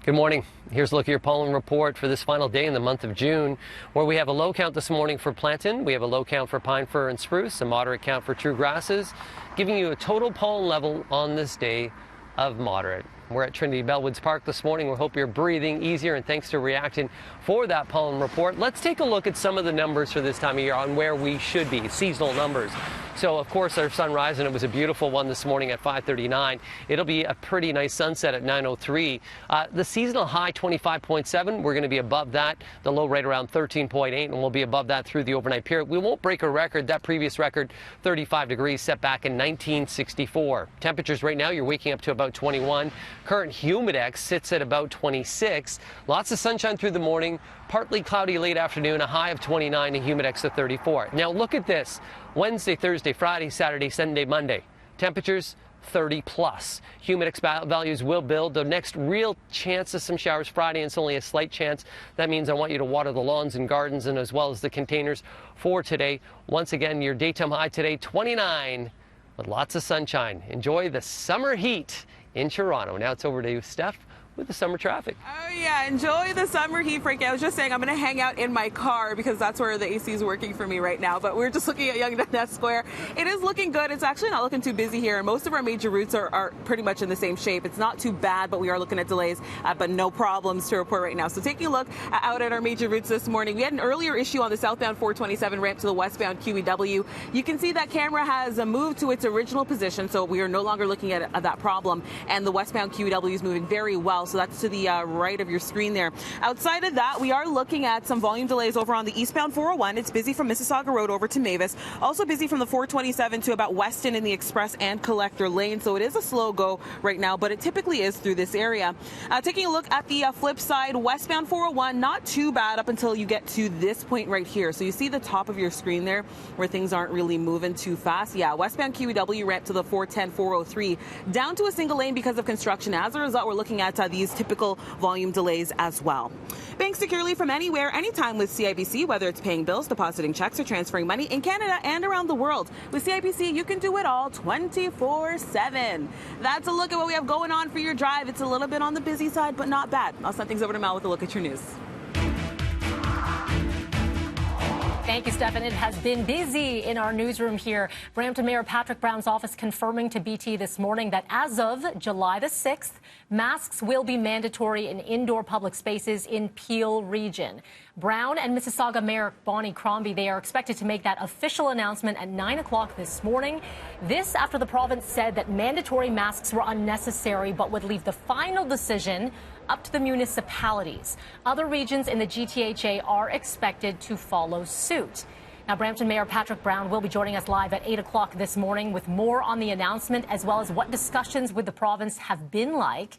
Good morning. Here's a look at your pollen report for this final day in the month of June, where we have a low count this morning for plantain. We have a low count for pine, fir, and spruce, a moderate count for true grasses, giving you a total pollen level on this day of moderate. We're at Trinity Bellwoods Park this morning. We hope you're breathing easier, and thanks to reacting for that pollen report. Let's take a look at some of the numbers for this time of year on where we should be, seasonal numbers. So, of course, our sunrise, and it was a beautiful one this morning at 5:39. It'll be a pretty nice sunset at 9:03. The seasonal high, 25.7. We're going to be above that. The low right around 13.8, and we'll be above that through the overnight period. We won't break a record. That previous record, 35 degrees, set back in 1964. Temperatures right now, you're waking up to about 21. Current humidex sits at about 26. Lots of sunshine through the morning, partly cloudy late afternoon, a high of 29, and humidex of 34. Now look at this. Wednesday, Thursday, Friday, Saturday, Sunday, Monday. Temperatures 30 plus. Humidex values will build. The next real chance of some showers Friday, and it's only a slight chance. That means I want you to water the lawns and gardens, and as well as the containers for today. Once again, your daytime high today, 29, with lots of sunshine. Enjoy the summer heat in Toronto. Now it's over to Steph with the summer traffic. Oh yeah, enjoy the summer heat, Frankie. I was just saying I'm going to hang out in my car because that's where the AC is working for me right now. But we're just looking at Yonge Dundas Square. It is looking good. It's actually not looking too busy here. Most of our major routes are pretty much in the same shape. It's not too bad, but we are looking at delays, but no problems to report right now. So taking a look out at our major routes this morning, we had an earlier issue on the southbound 427 ramp to the westbound QEW. You can see that camera has moved to its original position, so we are no longer looking at that problem. And the westbound QEW is moving very well. So that's to the right of your screen there. Outside of that, we are looking at some volume delays over on the eastbound 401. It's busy from Mississauga Road over to Mavis. Also busy from the 427 to about Weston in the Express and Collector Lane. So it is a slow go right now, but it typically is through this area. Taking a look at the flip side, westbound 401, not too bad up until you get to this point right here. So you see the top of your screen there where things aren't really moving too fast. Yeah, westbound QEW ramp to the 410, 403 down to a single lane because of construction. As a result, we're looking at these typical volume delays as well. Bank securely from anywhere, anytime with CIBC, whether it's paying bills, depositing checks, or transferring money in Canada and around the world. With CIBC, you can do it all 24/7. That's a look at what we have going on for your drive. It's a little bit on the busy side, but not bad. I'll send things over to Mel with a look at your news. Thank you, Steph. It has been busy in our newsroom here. Brampton Mayor Patrick Brown's office confirming to BT this morning that as of July the 6th, masks will be mandatory in indoor public spaces in Peel region. Brown and Mississauga Mayor Bonnie Crombie, they are expected to make that official announcement at 9 o'clock this morning. This after the province said that mandatory masks were unnecessary but would leave the final decision up to the municipalities. Other regions in the GTHA are expected to follow suit. Now, Brampton Mayor Patrick Brown will be joining us live at 8 o'clock this morning with more on the announcement, as well as what discussions with the province have been like.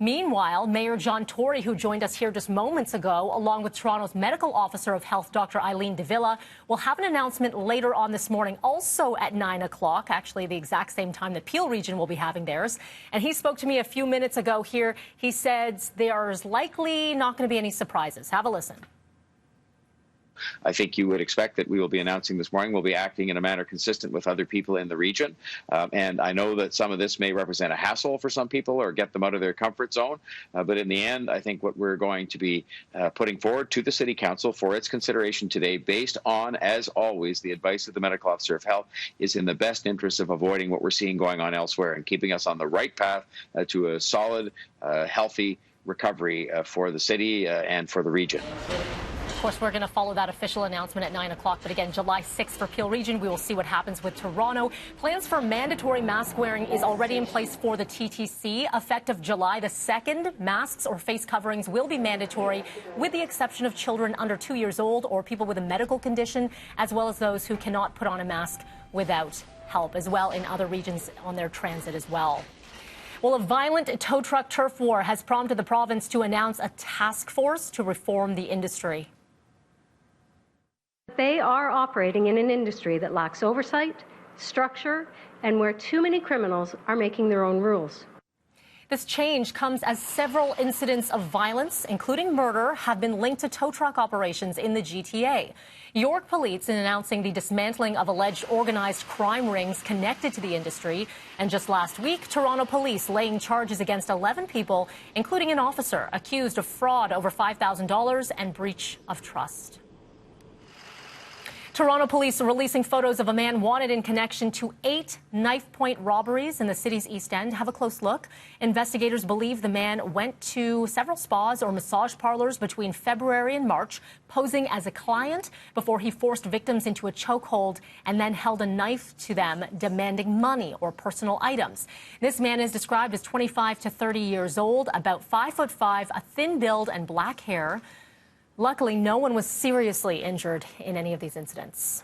Meanwhile, Mayor John Tory, who joined us here just moments ago, along with Toronto's Medical Officer of Health, Dr. Eileen De Villa, will have an announcement later on this morning, also at 9 o'clock, actually the exact same time that Peel region will be having theirs. And he spoke to me a few minutes ago here. He said there's likely not going to be any surprises. Have a listen. I think you would expect that we will be announcing this morning. We'll be acting in a manner consistent with other people in the region. And I know that some of this may represent a hassle for some people or get them out of their comfort zone. But in the end, I think what we're going to be putting forward to the City Council for its consideration today, based on, as always, the advice of the Medical Officer of Health, is in the best interest of avoiding what we're seeing going on elsewhere and keeping us on the right path to a solid, healthy recovery for the city and for the region. Of course, we're going to follow that official announcement at 9 o'clock. But again, July 6th for Peel region. We will see what happens with Toronto. Plans for mandatory mask wearing is already in place for the TTC. Effective July the 2nd, masks or face coverings will be mandatory, with the exception of children under 2 years old or people with a medical condition, as well as those who cannot put on a mask without help, as well in other regions on their transit as well. Well, a violent tow truck turf war has prompted the province to announce a task force to reform the industry. They are operating in an industry that lacks oversight, structure, and where too many criminals are making their own rules. This change comes as several incidents of violence, including murder, have been linked to tow truck operations in the GTA. York police in announcing the dismantling of alleged organized crime rings connected to the industry. And just last week, Toronto police laying charges against 11 people, including an officer accused of fraud over $5,000 and breach of trust. Toronto police are releasing photos of a man wanted in connection to 8 knife-point robberies in the city's East End. Have a close look. Investigators believe the man went to several spas or massage parlors between February and March, posing as a client before he forced victims into a chokehold and then held a knife to them, demanding money or personal items. This man is described as 25 to 30 years old, about 5'5", a thin build and black hair. Luckily, no one was seriously injured in any of these incidents.